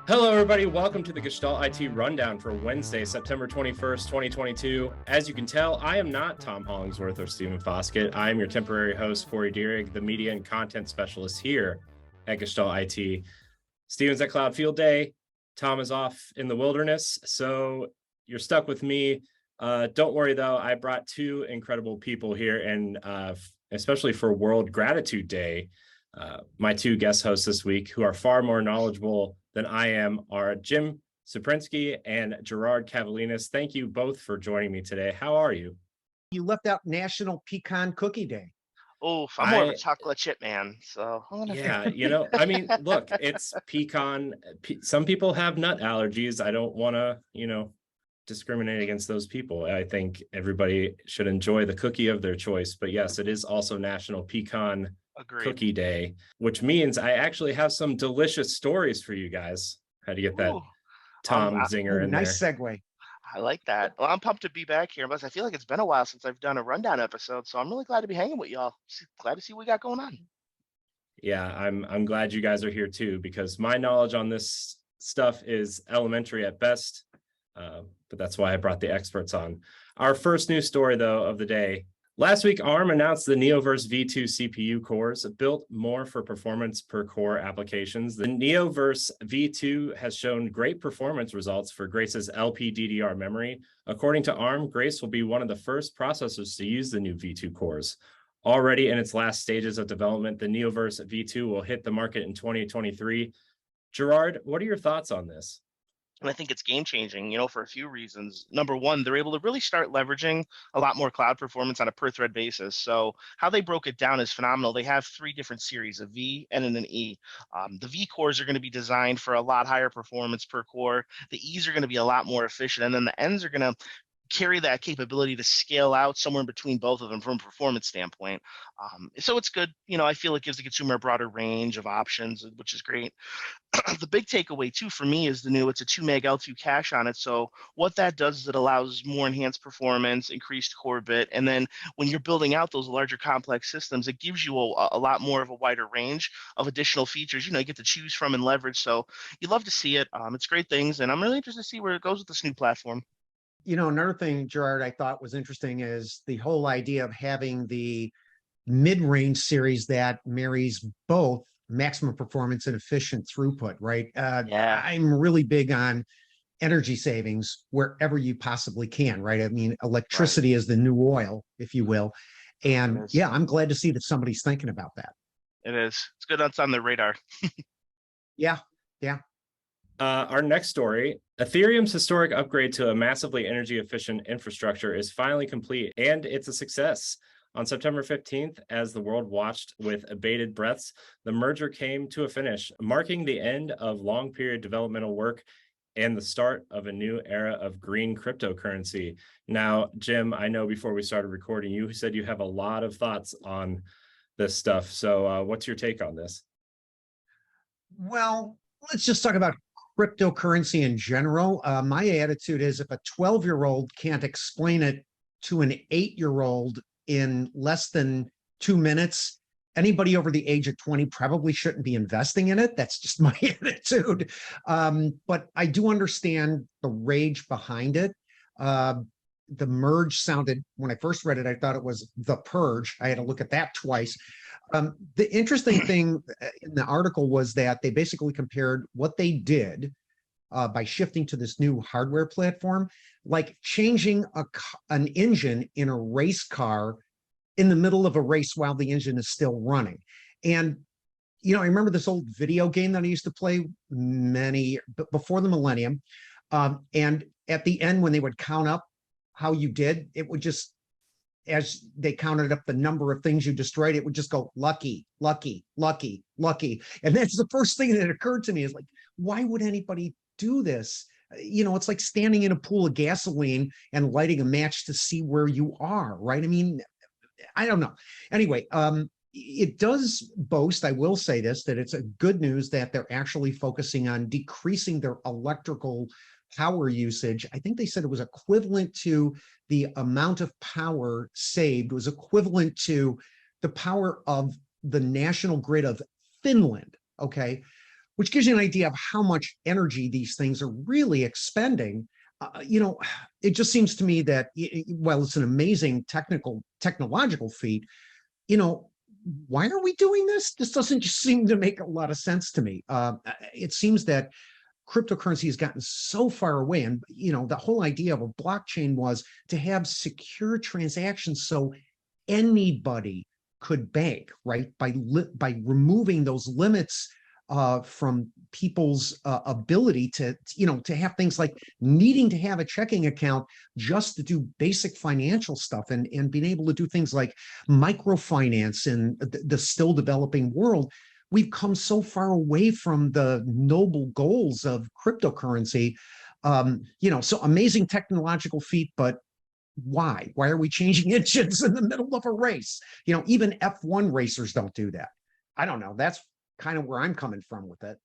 Hello, everybody. Welcome to the Gestalt IT Rundown for Wednesday, September 21st, 2022. As you can tell, I am not Tom Hollingsworth or Stephen Foskett. I am your temporary host, Corey Dierig, the media and content specialist here at Gestalt IT. Stephen's at Cloud Field Day. Tom is off in the wilderness, so you're stuck with me. Don't worry, though. I brought two incredible people here, and especially for World Gratitude Day, my two guest hosts this week, who are far more knowledgeable than I am, are Jim Suprinsky and Gerard Cavalinas. Thank you both for joining me today. How are you? You left out National Pecan Cookie Day. Oh, I'm more of a chocolate chip man, so yeah, I mean, look, it's pecan. Some people have nut allergies. I don't want to, discriminate against those people. I think everybody should enjoy the cookie of their choice. But yes, it is also National Pecan Cookie Day, which means I actually have some delicious stories for you guys. How to get that Tom zinger in nice there. Segue. I like that. Well, I'm pumped to be back here, but I feel like it's been a while since I've done a rundown episode, so I'm really glad to be hanging with y'all. Glad to see what we got going on. Yeah, I'm glad you guys are here too, because my knowledge on this stuff is elementary at best, but that's why I brought the experts on. Our first news story, though, of the day. Last week, ARM announced the Neoverse V2 CPU cores built more for performance per core applications. The Neoverse V2 has shown great performance results for Grace's LPDDR memory. According to ARM, Grace will be one of the first processors to use the new V2 cores. Already in its last stages of development, the Neoverse V2 will hit the market in 2023. Gerard, what are your thoughts on this? And I think it's game changing, for a few reasons. Number one, they're able to really start leveraging a lot more cloud performance on a per thread basis. So how they broke it down is phenomenal. They have three different series, a V, N, and an E. The V cores are going to be designed for a lot higher performance per core. The E's are going to be a lot more efficient. And then the N's are going to carry that capability to scale out somewhere in between both of them from a performance standpoint. So it's good. I feel it gives the consumer a broader range of options, which is great. The big takeaway too for me is it's a 2 meg L2 cache on it. So what that does is it allows more enhanced performance, increased core bit. And then when you're building out those larger complex systems, it gives you a lot more of a wider range of additional features, you get to choose from and leverage. So you love to see it. It's great things. And I'm really interested to see where it goes with this new platform. Another thing, Gerard, I thought was interesting is the whole idea of having the mid-range series that marries both maximum performance and efficient throughput, right? Yeah. I'm really big on energy savings wherever you possibly can, right? I mean, electricity is the new oil, if you will. And yeah, I'm glad to see that somebody's thinking about that. It is. It's good that's on the radar. Yeah. Our next story, Ethereum's historic upgrade to a massively energy efficient infrastructure is finally complete, and it's a success. On September 15th, as the world watched with bated breaths, the merger came to a finish, marking the end of long period developmental work and the start of a new era of green cryptocurrency. Now, Jim, I know before we started recording, you said you have a lot of thoughts on this stuff. So what's your take on this? Well, let's just talk about cryptocurrency in general. My attitude is if a 12-year-old can't explain it to an 8-year-old in less than 2 minutes, anybody over the age of 20 probably shouldn't be investing in it. That's just my attitude. But I do understand the rage behind it. The merge sounded, when I first read it, I thought it was the purge. I had to look at that twice. The interesting thing in the article was that they basically compared what they did by shifting to this new hardware platform, like changing an engine in a race car in the middle of a race while the engine is still running. And, I remember this old video game that I used to play before the millennium. And at the end, when they would count up how you did, it would just, as they counted up the number of things you destroyed, it would just go lucky, lucky, lucky, lucky. And that's the first thing that occurred to me is like, why would anybody do this? It's like standing in a pool of gasoline and lighting a match to see where you are, right? I mean, I don't know. Anyway, it does boast, I will say this, that it's a good news that they're actually focusing on decreasing their electrical power usage. I think they said it was equivalent to the amount of power saved was equivalent to the power of the national grid of Finland, okay, which gives you an idea of how much energy these things are really expending. It just seems to me that while it's an amazing technological feat, why are we doing this? This doesn't just seem to make a lot of sense to me. It seems that cryptocurrency has gotten so far away, and the whole idea of a blockchain was to have secure transactions so anybody could bank, right? By removing those limits from people's ability to have things like needing to have a checking account just to do basic financial stuff, and being able to do things like microfinance in the still developing world. We've come so far away from the noble goals of cryptocurrency. So amazing technological feat, but why? Why are we changing engines in the middle of a race? Even F1 racers don't do that. I don't know. That's kind of where I'm coming from with it.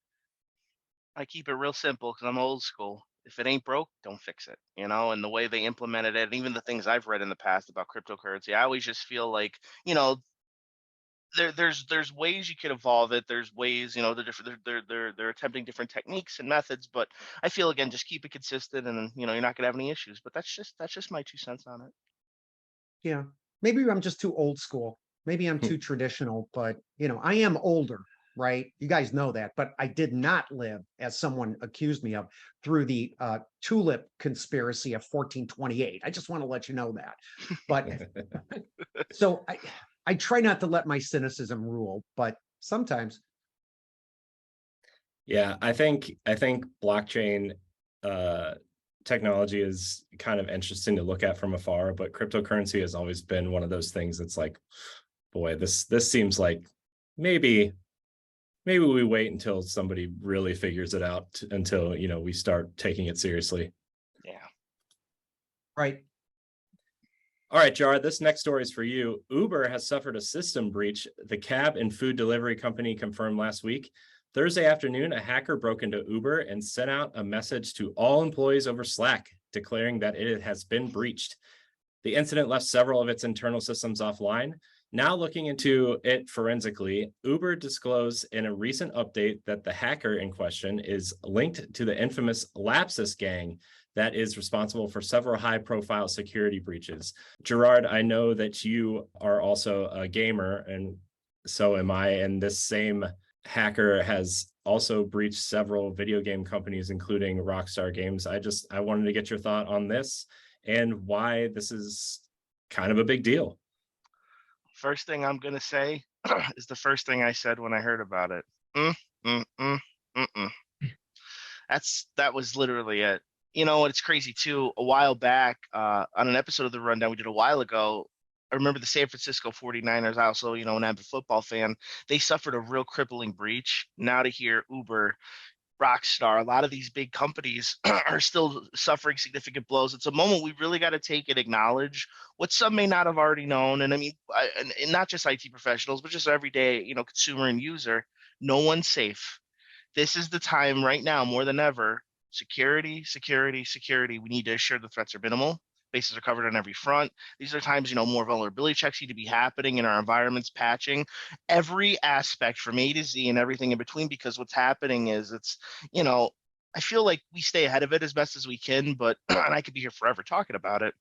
I keep it real simple because I'm old school. If it ain't broke, don't fix it. And the way they implemented it, and even the things I've read in the past about cryptocurrency, I always just feel like, there's ways you could evolve it. There's ways, they're different. They're attempting different techniques and methods, but I feel, again, just keep it consistent, and you're not gonna have any issues. But that's just my 2 cents on it. Yeah, maybe I'm just too old school. Maybe I'm too traditional, but I am older, right? You guys know that, but I did not live, as someone accused me of, through the tulip conspiracy of 1428. I just want to let you know that. But so I try not to let my cynicism rule, but sometimes. Yeah, I think blockchain technology is kind of interesting to look at from afar, but cryptocurrency has always been one of those things that's like, boy, this seems like maybe we wait until somebody really figures it out until we start taking it seriously. Yeah. Right. All right, Jar, this next story is for you. Uber has suffered a system breach, the cab and food delivery company confirmed last week. Thursday afternoon, a hacker broke into Uber and sent out a message to all employees over Slack, declaring that it has been breached. The incident left several of its internal systems offline. Now looking into it forensically, Uber disclosed in a recent update that the hacker in question is linked to the infamous Lapsus gang that is responsible for several high-profile security breaches. Gerard, I know that you are also a gamer, and so am I, and this same hacker has also breached several video game companies, including Rockstar Games. I wanted to get your thought on this and why this is kind of a big deal. First thing I'm gonna say is the first thing I said when I heard about it. That was literally it. It's crazy too. A while back, on an episode of the Rundown we did a while ago, I remember the San Francisco 49ers, also, an avid football fan, they suffered a real crippling breach. Now to hear Uber, Rockstar, a lot of these big companies are still suffering significant blows. It's a moment we really got to take and acknowledge what some may not have already known. And I mean, and not just IT professionals, but just everyday, consumer and user. No one's safe. This is the time right now more than ever. Security, security, security. We need to assure the threats are minimal. Bases are covered on every front. These are times, more vulnerability checks need to be happening in our environments, patching every aspect from A to Z and everything in between, because what's happening is I feel like we stay ahead of it as best as we can, but, and I could be here forever talking about it.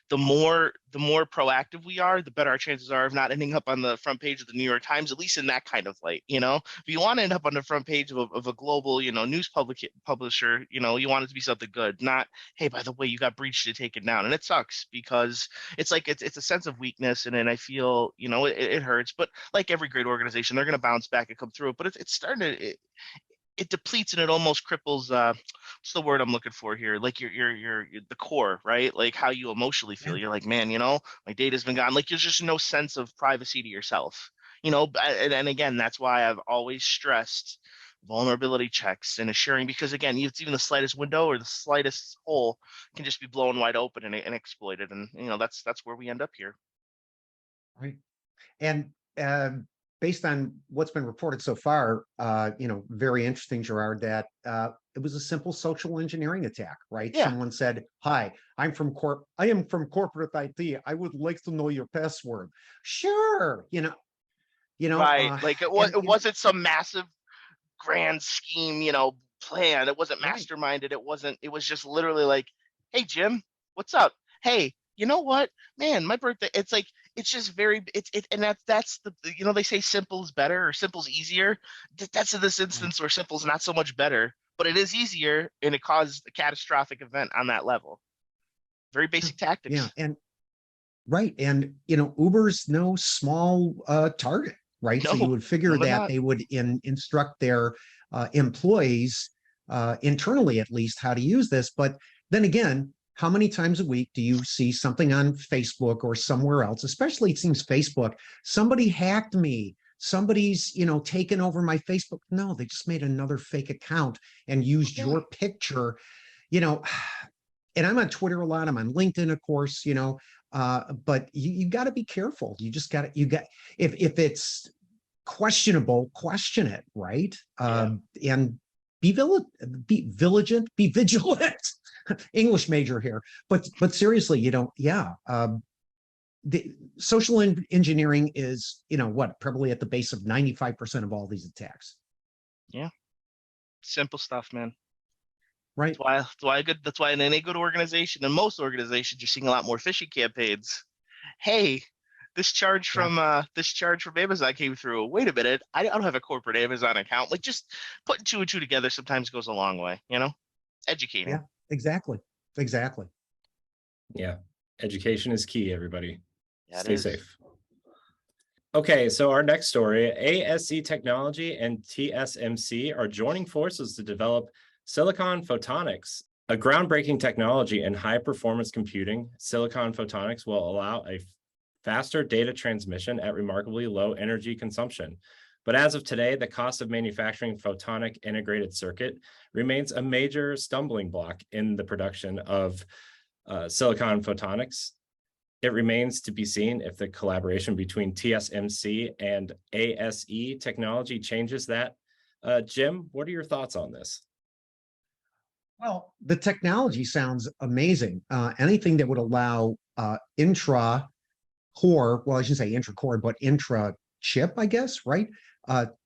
The more proactive we are, the better our chances are of not ending up on the front page of the New York Times, at least in that kind of light. If you want to end up on the front page of a global, news publisher, you want it to be something good, not, hey, by the way, you got breached to take it down. And it sucks because it's like it's a sense of weakness, and then I feel it hurts. But like every great organization, they're going to bounce back and come through it. But it's starting to. It depletes and it almost cripples what's the word I'm looking for here, like your the core, right? Like how you emotionally feel. You're like, man, my data's been gone. Like there's just no sense of privacy to yourself, and again, that's why I've always stressed vulnerability checks and assuring, because again, it's even the slightest window or the slightest hole can just be blown wide open and exploited, and that's where we end up here. Right. And based on what's been reported so far, very interesting, Gerard, that it was a simple social engineering attack, right? Yeah. Someone said, "Hi, I am from corporate IT. I would like to know your password." Sure, Right. Like and it wasn't some massive grand scheme, plan. It wasn't right. masterminded. It was just literally like, hey, Jim, what's up? Hey, you know what? Man, my birthday, it's like, it's just very, and that's they say simple is better or simple's easier. That's in this Right. instance where simple's not so much better, but it is easier and it caused a catastrophic event on that level. Very Sure. basic Yeah. tactics. And right. And, Uber's no small target, right? So you No, would figure no, they're that not. they would instruct their employees, internally at least, how to use this. But then again, how many times a week do you see something on Facebook or somewhere else? Especially it seems Facebook, somebody hacked me. Somebody's, taken over my Facebook. No, they just made another fake account and used Yeah. your picture, you know, and I'm on Twitter a lot. I'm on LinkedIn, of course, but you got to be careful. You just got to, if it's questionable, question it, right? Yeah. And be vigilant, be vigilant. English major here, but seriously, yeah. The engineering is, what, probably at the base of 95% of all these attacks, Yeah. Simple stuff, man. right? That's why in any good organization, in most organizations, you're seeing a lot more phishing campaigns. Hey, Yeah, this charge from Amazon came through. Wait a minute, I don't have a corporate Amazon account. Like just putting two and two together sometimes goes a long way, yeah, educating. exactly, exactly. Yeah. Education is key, everybody. Yeah, it Stay is. safe. Okay, so our next story, ASE Technology and TSMC are joining forces to develop Silicon Photonics, a groundbreaking technology in high-performance computing. Silicon Photonics will allow a faster data transmission at remarkably low energy consumption. But as of today, the cost of manufacturing photonic integrated circuit remains a major stumbling block in the production of silicon photonics. It remains to be seen if the collaboration between TSMC and ASE technology changes that. Jim, what are your thoughts on this? Well, the technology sounds amazing. Anything that would allow intra core, well, I shouldn't say intra core, but intra chip, I guess, right?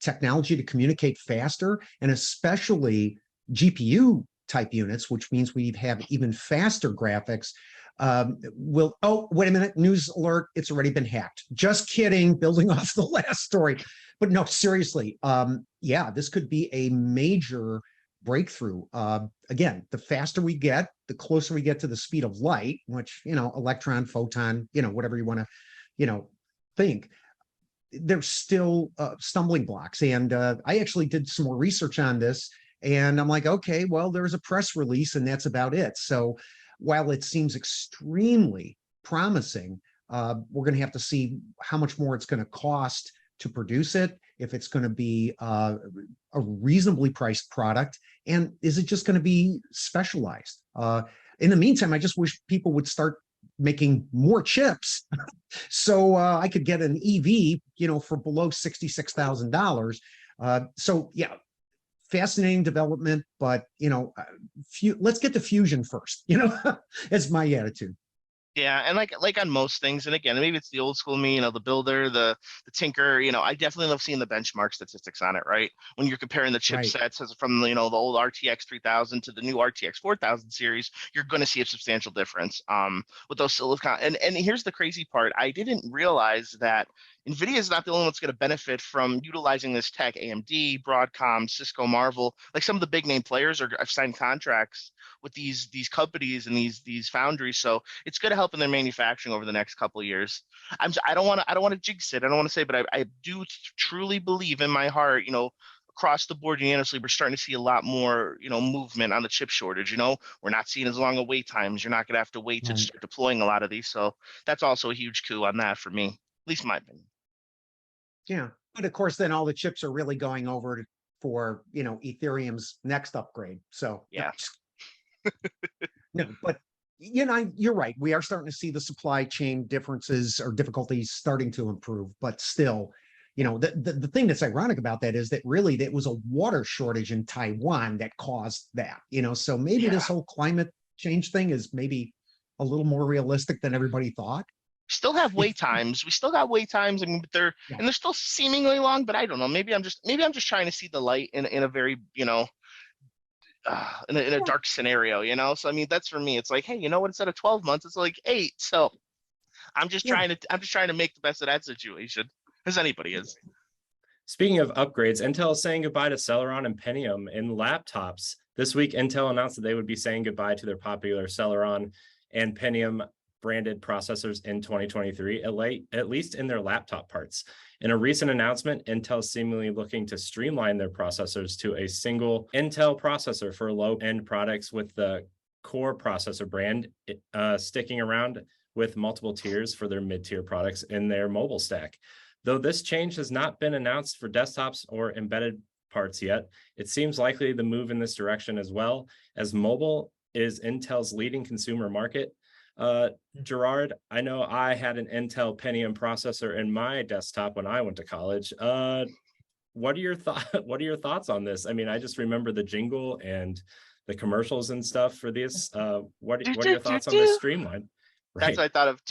Technology to communicate faster, and especially GPU type units, which means we have even faster graphics. Oh, wait a minute, news alert, it's already been hacked. Just kidding, building off the last story. But no, seriously, yeah, this could be a major breakthrough. Again, the faster we get, the closer we get to the speed of light, which, electron, photon, whatever you want to, think. There's still stumbling blocks. And I actually did some more research on this. And I'm like, okay, well, there's a press release and that's about it. So while it seems extremely promising, we're going to have to see how much more it's going to cost to produce it, if it's going to be a reasonably priced product, and is it just going to be specialized? In the meantime, I just wish people would start making more chips so I could get an EV, for below $66,000. So yeah, fascinating development, but let's get to fusion first. That's my attitude. Yeah, and like on most things, and again, maybe it's the old school me, the builder, the tinker. I definitely love seeing the benchmark statistics on it, right? When you're comparing the Right. chipsets from the old RTX 3000 to the new RTX 4000 series, you're going to see a substantial difference with those silicon. And here's the crazy part: I didn't realize that NVIDIA is not the only one that's going to benefit from utilizing this tech. AMD, Broadcom, Cisco, Marvel, like some of the big name players have signed contracts with these companies and these foundries. So it's going to help in their manufacturing over the next couple of years. I don't want to jinx it. I don't want to say, but I do truly believe in my heart, across the board unanimously, we're starting to see a lot more, movement on the chip shortage. We're not seeing as long of wait times. You're not going to have to wait to Right. start deploying a lot of these. So that's also a huge coup on that for me, at least my opinion. Yeah. But of course, then all the chips are really going over for, Ethereum's next upgrade. So no, Yeah. no, but you're right. We are starting to see the supply chain differences or difficulties starting to improve, but still, the thing that's ironic about that is that really it was a water shortage in Taiwan that caused that, so maybe Yeah. this whole climate change thing is maybe a little more realistic than everybody thought. Still have wait times. We still got wait times. I mean, but Yeah. they're still seemingly long, but I don't know. Maybe I'm just trying to see the light in a very, in a Yeah. dark scenario, So I mean, that's for me. It's like, hey, you know what? Instead of 12 months, it's like 8. So Yeah. I'm just trying to make the best of that situation, as anybody is. Speaking of upgrades, Intel is saying goodbye to Celeron and Pentium in laptops. This week, Intel announced that they would be saying goodbye to their popular Celeron and Pentium branded processors in 2023, at least in their laptop parts. In a recent announcement, Intel is seemingly looking to streamline their processors to a single Intel processor for low-end products, with the core processor brand sticking around with multiple tiers for their mid-tier products in their mobile stack. Though this change has not been announced for desktops or embedded parts yet, it seems likely the move in this direction as well, as mobile is Intel's leading consumer market. Gerard, I know I had an Intel Pentium processor in my desktop when I went to college. What are your thoughts on this? I mean, I just remember the jingle and the commercials and stuff for this. What are your thoughts on this streamline? That's Right. what I thought of.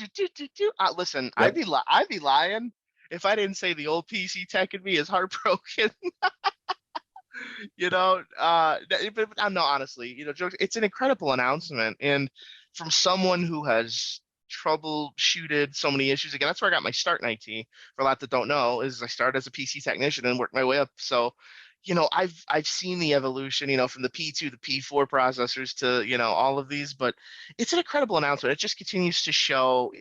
Listen, Yep. I'd be lying if I didn't say the old PC tech in me is heartbroken. But no, honestly, jokes, it's an incredible announcement, and from someone who has troubleshooted so many issues. Again, that's where I got my start in IT. For a lot that don't know, is I started as a PC technician and worked my way up. So, I've seen the evolution, from the P2, the P4 processors to, all of these, but it's an incredible announcement. It just continues to show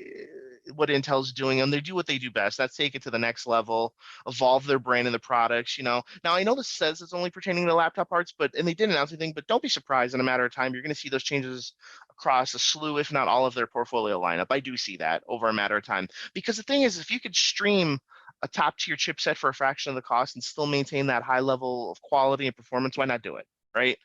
what Intel's doing, and they do what they do best. That's take it to the next level, evolve their brand and the products. Now I know this says it's only pertaining to laptop parts, and they didn't announce anything, but don't be surprised in a matter of time. You're going to see those changes across a slew, if not all of their portfolio lineup. I do see that over a matter of time. Because the thing is, if you could stream a top tier chipset for a fraction of the cost and still maintain that high level of quality and performance, why not do it? Right.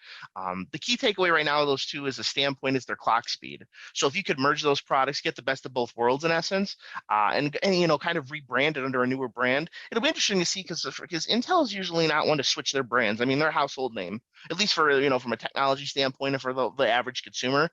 The key takeaway right now of those two is a standpoint is their clock speed. So if you could merge those products, get the best of both worlds in essence, and kind of rebrand it under a newer brand, it'll be interesting to see because Intel is usually not one to switch their brands. I mean, they're a household name, at least for from a technology standpoint and for the average consumer.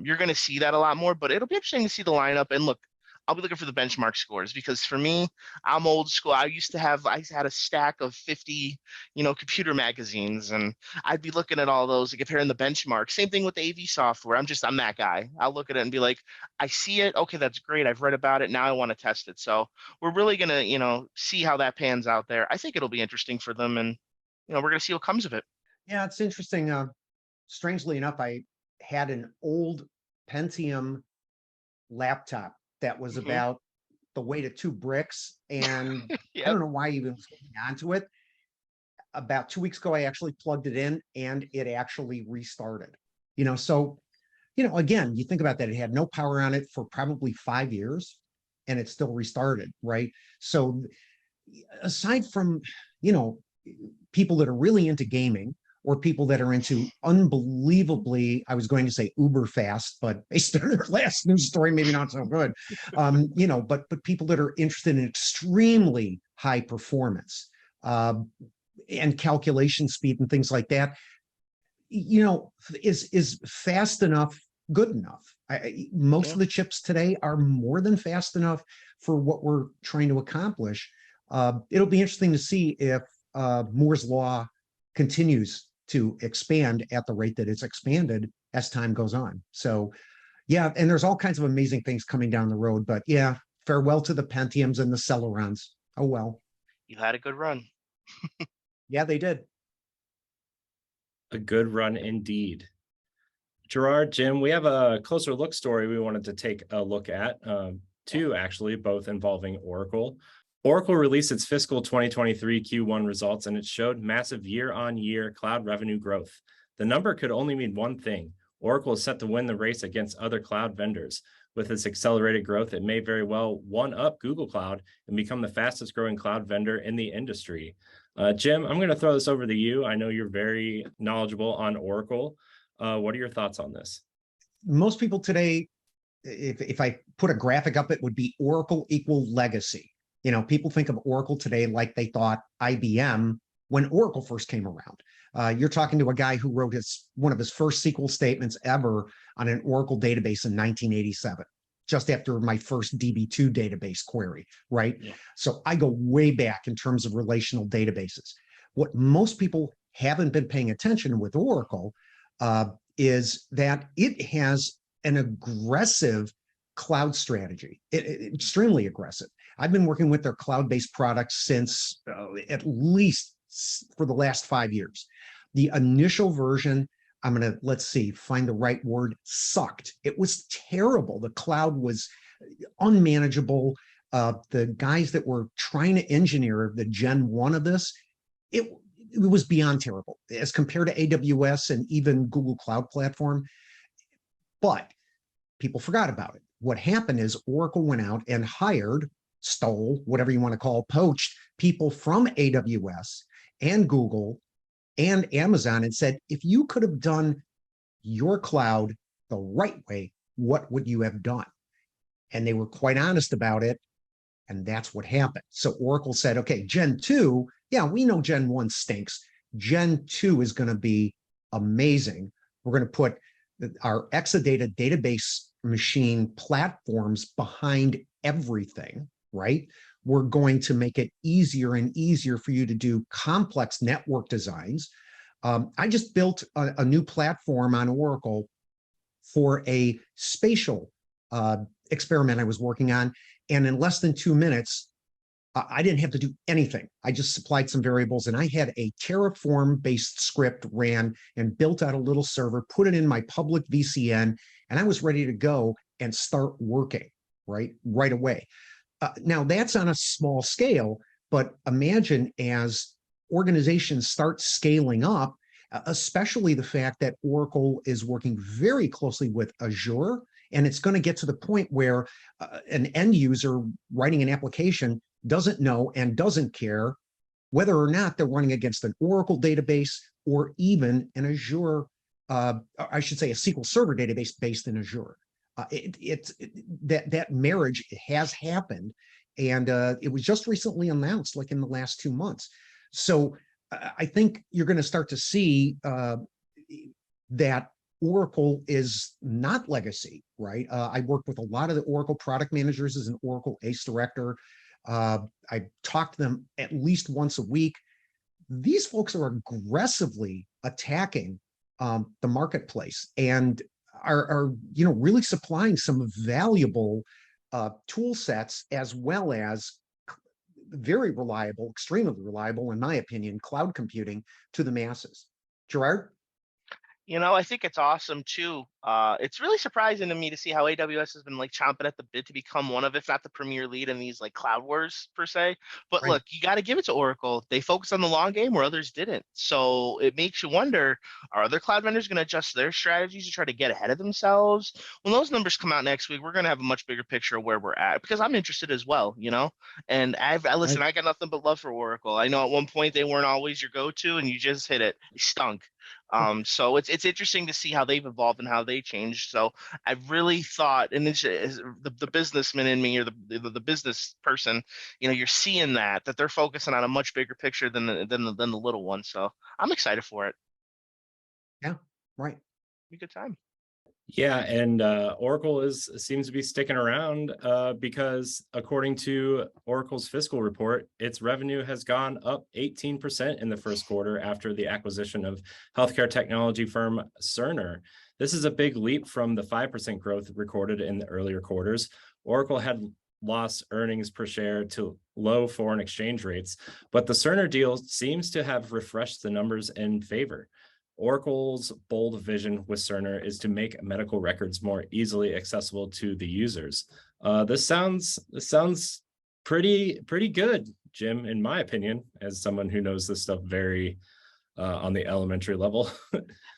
You're going to see that a lot more, but it'll be interesting to see the lineup. And look, I'll be looking for the benchmark scores because for me, I'm old school. I had a stack of 50, computer magazines, and I'd be looking at all those and comparing the benchmark. Same thing with the AV software. I'm that guy. I'll look at it and be like, I see it. Okay, that's great. I've read about it. Now I want to test it. So we're really going to, see how that pans out there. I think it'll be interesting for them, and, we're going to see what comes of it. Yeah, it's interesting. Strangely enough, I had an old Pentium laptop that was Mm-hmm. about the weight of 2 bricks. And I Yep. don't know why I even was holding on to it. About 2 weeks ago, I actually plugged it in and it actually restarted. So, again, you think about that. It had no power on it for probably 5 years and it still restarted, right? So aside from, people that are really into gaming, or people that are into unbelievably, I was going to say uber fast, but based on their last news story, maybe not so good. But people that are interested in extremely high performance and calculation speed and things like that, is fast enough good enough? Most of the chips today are more than fast enough for what we're trying to accomplish. It'll be interesting to see if Moore's law continues to expand at the rate that it's expanded as time goes on. So, yeah, and there's all kinds of amazing things coming down the road. But yeah, farewell to the Pentiums and the Celerons. Oh well. You had a good run. Yeah, they did. A good run indeed. Gerard, Jim, we have a closer look story we wanted to take a look at, two actually, both involving Oracle. Oracle released its fiscal 2023 Q1 results, and it showed massive year-on-year cloud revenue growth. The number could only mean one thing. Oracle is set to win the race against other cloud vendors. With its accelerated growth, it may very well one-up Google Cloud and become the fastest growing cloud vendor in the industry. Jim, I'm going to throw this over to you. I know you're very knowledgeable on Oracle. What are your thoughts on this? Most people today, if I put a graphic up, it would be Oracle equal legacy. People think of Oracle today like they thought IBM when Oracle first came around. You're talking to a guy who wrote one of his first SQL statements ever on an Oracle database in 1987. just after my first DB2 database query, right? Yeah. So I go way back in terms of relational databases. What most people haven't been paying attention with Oracle is that it has an aggressive cloud strategy, extremely aggressive. I've been working with their cloud-based products since at least for the last 5 years. The initial version, I'm going to, let's see, find the right word, sucked. It was terrible. The cloud was unmanageable. The guys that were trying to engineer the Gen 1 of this, it was beyond terrible as compared to AWS and even Google Cloud Platform. But people forgot about it. What happened is Oracle went out and hired, stole, whatever you want to call, poached people from AWS and Google and Amazon and said, if you could have done your cloud the right way, what would you have done? And they were quite honest about it. And that's what happened. So Oracle said, okay, Gen 2, yeah, we know Gen 1 stinks. Gen 2 is going to be amazing. We're going to put our Exadata database machine platforms behind everything, right? We're going to make it easier and easier for you to do complex network designs. I just built a new platform on Oracle for a spatial experiment I was working on. And in less than 2 minutes, I didn't have to do anything. I just supplied some variables and I had a Terraform-based script ran and built out a little server, put it in my public VCN, and I was ready to go and start working right away. Now, that's on a small scale, but imagine as organizations start scaling up, especially the fact that Oracle is working very closely with Azure, and it's going to get to the point where an end user writing an application doesn't know and doesn't care whether or not they're running against an Oracle database or even an Azure, I should say a SQL Server database based in Azure. That marriage has happened, and it was just recently announced, like in the last 2 months. So I think you're going to start to see that Oracle is not legacy, right? I work with a lot of the Oracle product managers as an Oracle ACE director. I talk to them at least once a week. These folks are aggressively attacking the marketplace and are really supplying some valuable tool sets, as well as very reliable, extremely reliable, in my opinion, cloud computing to the masses. Gerard? I think it's awesome too. It's really surprising to me to see how AWS has been like chomping at the bit to become one of, if not the premier lead in these like cloud wars per se. But Right. look, you got to give it to Oracle. They focused on the long game where others didn't. So it makes you wonder, are other cloud vendors going to adjust their strategies to try to get ahead of themselves? When those numbers come out next week, we're going to have a much bigger picture of where we're at, because I'm interested as well, And listen, I got nothing but love for Oracle. I know at one point they weren't always your go-to, and you just hit it. They stunk. So it's interesting to see how they've evolved and how they changed. So I really thought, and it's the businessman in me, or the business person, you're seeing that they're focusing on a much bigger picture than the little one. So I'm excited for it. Yeah, right. Be a good time. Yeah, and Oracle seems to be sticking around because according to Oracle's fiscal report, its revenue has gone up 18% in the first quarter after the acquisition of healthcare technology firm Cerner. This is a big leap from the 5% growth recorded in the earlier quarters. Oracle had lost earnings per share to low foreign exchange rates, but the Cerner deal seems to have refreshed the numbers in favor. Oracle's bold vision with Cerner is to make medical records more easily accessible to the users. This sounds pretty good, Jim, in my opinion, as someone who knows this stuff very on the elementary level.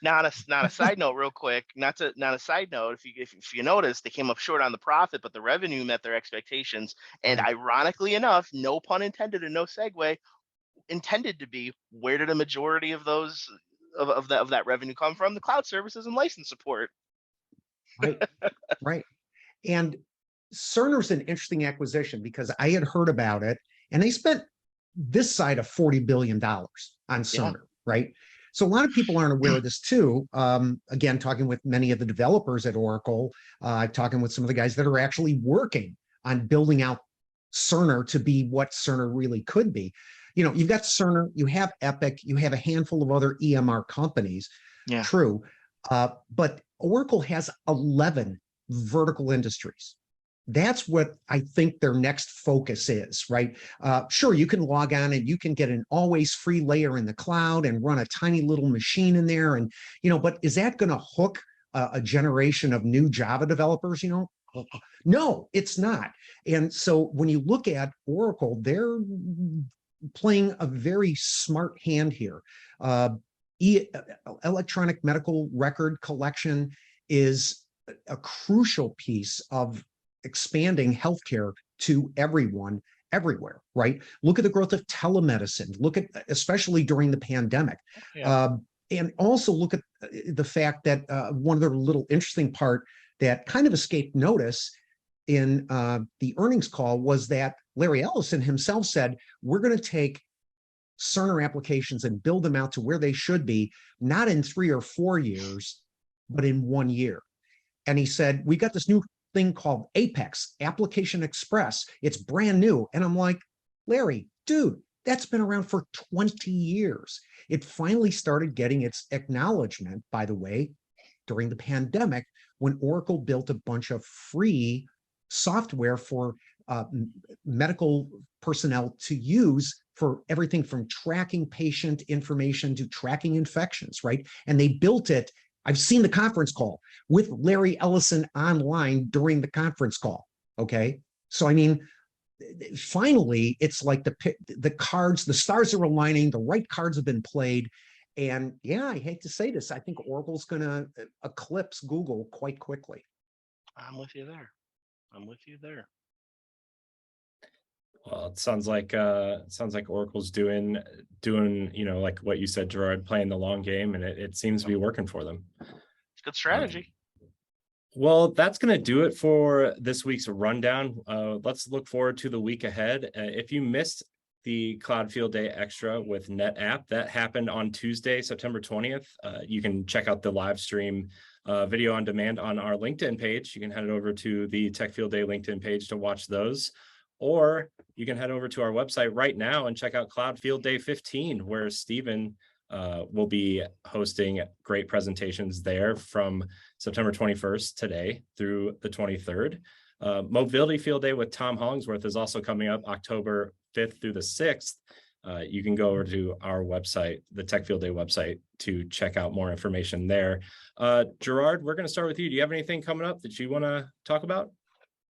Not a side note, real quick. Not a side note. If you notice, they came up short on the profit, but the revenue met their expectations. And ironically enough, no pun intended and no segue, intended to be, where did a majority of those of that revenue come from? The cloud services and license support. Right. And Cerner's an interesting acquisition because I had heard about it, and they spent this side of $40 billion on Cerner, right? So a lot of people aren't aware of this too. Again, talking with many of the developers at Oracle, I'm talking with some of the guys that are actually working on building out Cerner to be what Cerner really could be. You've got Cerner, you have Epic, you have a handful of other EMR companies. Yeah. True. But Oracle has 11 vertical industries. That's what I think their next focus is, right? Sure, you can log on and you can get an always free layer in the cloud and run a tiny little machine in there. And, but is that going to hook a generation of new Java developers? No, it's not. And so when you look at Oracle, they're playing a very smart hand here. Electronic medical record collection is a crucial piece of expanding healthcare to everyone, everywhere, right? Look at the growth of telemedicine. Look at, especially during the pandemic. Yeah. And also look at the fact that one of the little interesting part that kind of escaped notice in the earnings call was that Larry Ellison himself said, we're going to take Cerner applications and build them out to where they should be, not in 3 or 4 years, but in 1 year. And he said, we got this new thing called Apex, Application Express. It's brand new. And I'm like, Larry, dude, that's been around for 20 years. It finally started getting its acknowledgement, by the way, during the pandemic, when Oracle built a bunch of free software for medical personnel to use for everything from tracking patient information to tracking infections, right? And they built it. I've seen the conference call with Larry Ellison online during the conference call. Okay. So, I mean, finally, it's like the cards, the stars are aligning, the right cards have been played. And yeah, I hate to say this, I think Oracle's going to eclipse Google quite quickly. I'm with you there. Well, it sounds like Oracle's doing like what you said, Gerard, playing the long game, and it seems to be working for them. It's good strategy. Well, that's going to do it for this week's rundown. Let's look forward to the week ahead. If you missed the Cloud Field Day Extra with NetApp, that happened on Tuesday, September 20th. You can check out the live stream video on demand on our LinkedIn page. You can head over to the Tech Field Day LinkedIn page to watch those. Or you can head over to our website right now and check out Cloud Field Day 15, where Stephen will be hosting great presentations there from September 21st today through the 23rd. Mobility Field Day with Tom Hollingsworth is also coming up October 5th through the 6th. You can go over to our website, the Tech Field Day website, to check out more information there. Gerard, we're going to start with you. Do you have anything coming up that you want to talk about?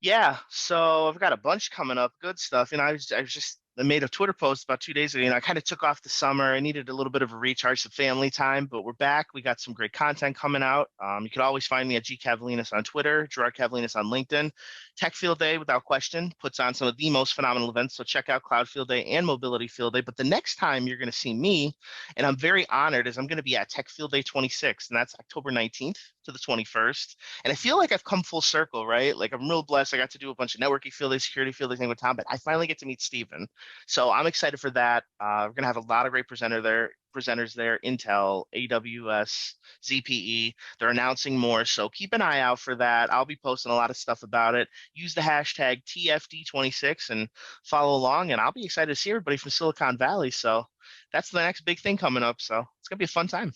Yeah, so I've got a bunch coming up, good stuff. I made a Twitter post about 2 days ago. I kind of took off the summer. I needed a little bit of a recharge, some family time, but we're back. We got some great content coming out. You can always find me at G Cavalinas on Twitter, Gerard Cavalinas on LinkedIn. Tech Field Day, without question, puts on some of the most phenomenal events. So check out Cloud Field Day and Mobility Field Day. But the next time you're going to see me, and I'm very honored, is I'm going to be at Tech Field Day 26, and that's October 19th to the 21st. And I feel like I've come full circle, right? Like I'm real blessed. I got to do a bunch of networking field day, security field day thing with Tom, but I finally get to meet Stephen. So I'm excited for that. We're going to have a lot of great presenters there, Intel, AWS, ZPE. They're announcing more, so keep an eye out for that. I'll be posting a lot of stuff about it. Use the hashtag TFD26 and follow along, and I'll be excited to see everybody from Silicon Valley. So that's the next big thing coming up. So it's going to be a fun time.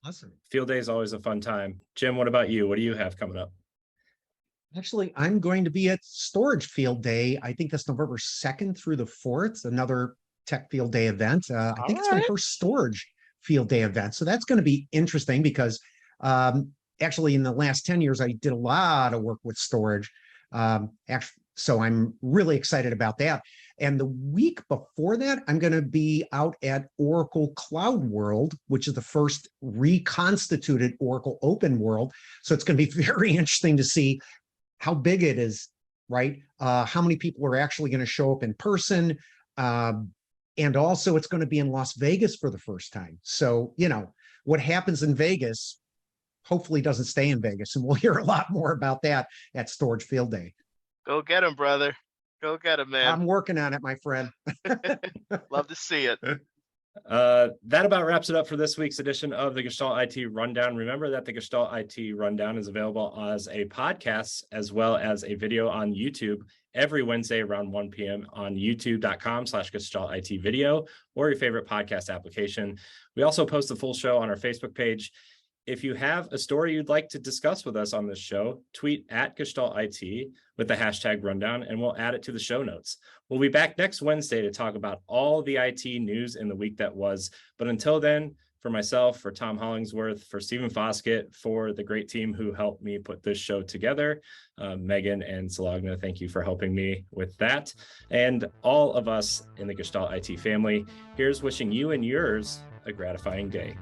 Awesome. Field Day is always a fun time. Jim, what about you? What do you have coming up? Actually, I'm going to be at Storage Field Day. I think that's November 2nd through the 4th, another Tech Field Day event. I think it's my first Storage Field Day event. So that's going to be interesting because actually in the last 10 years, I did a lot of work with storage. So I'm really excited about that. And the week before that, I'm going to be out at Oracle Cloud World, which is the first reconstituted Oracle Open World. So it's going to be very interesting to see how big it is, right? How many people are actually going to show up in person. And also it's going to be in Las Vegas for the first time. So, what happens in Vegas hopefully doesn't stay in Vegas. And we'll hear a lot more about that at Storage Field Day. Go get him, brother. Go get him, man. I'm working on it, my friend. Love to see it. That about wraps it up for this week's edition of the Gestalt IT Rundown. Remember that the Gestalt IT Rundown is available as a podcast as well as a video on YouTube every Wednesday around 1 p.m. on youtube.com/Gestalt IT video or your favorite podcast application. We also post the full show on our Facebook page. If you have a story you'd like to discuss with us on this show, tweet at Gestalt IT with the hashtag rundown, and we'll add it to the show notes. We'll be back next Wednesday to talk about all the IT news in the week that was. But until then, for myself, for Tom Hollingsworth, for Stephen Foskett, for the great team who helped me put this show together, Megan and Salagna, thank you for helping me with that. And all of us in the Gestalt IT family, here's wishing you and yours a gratifying day.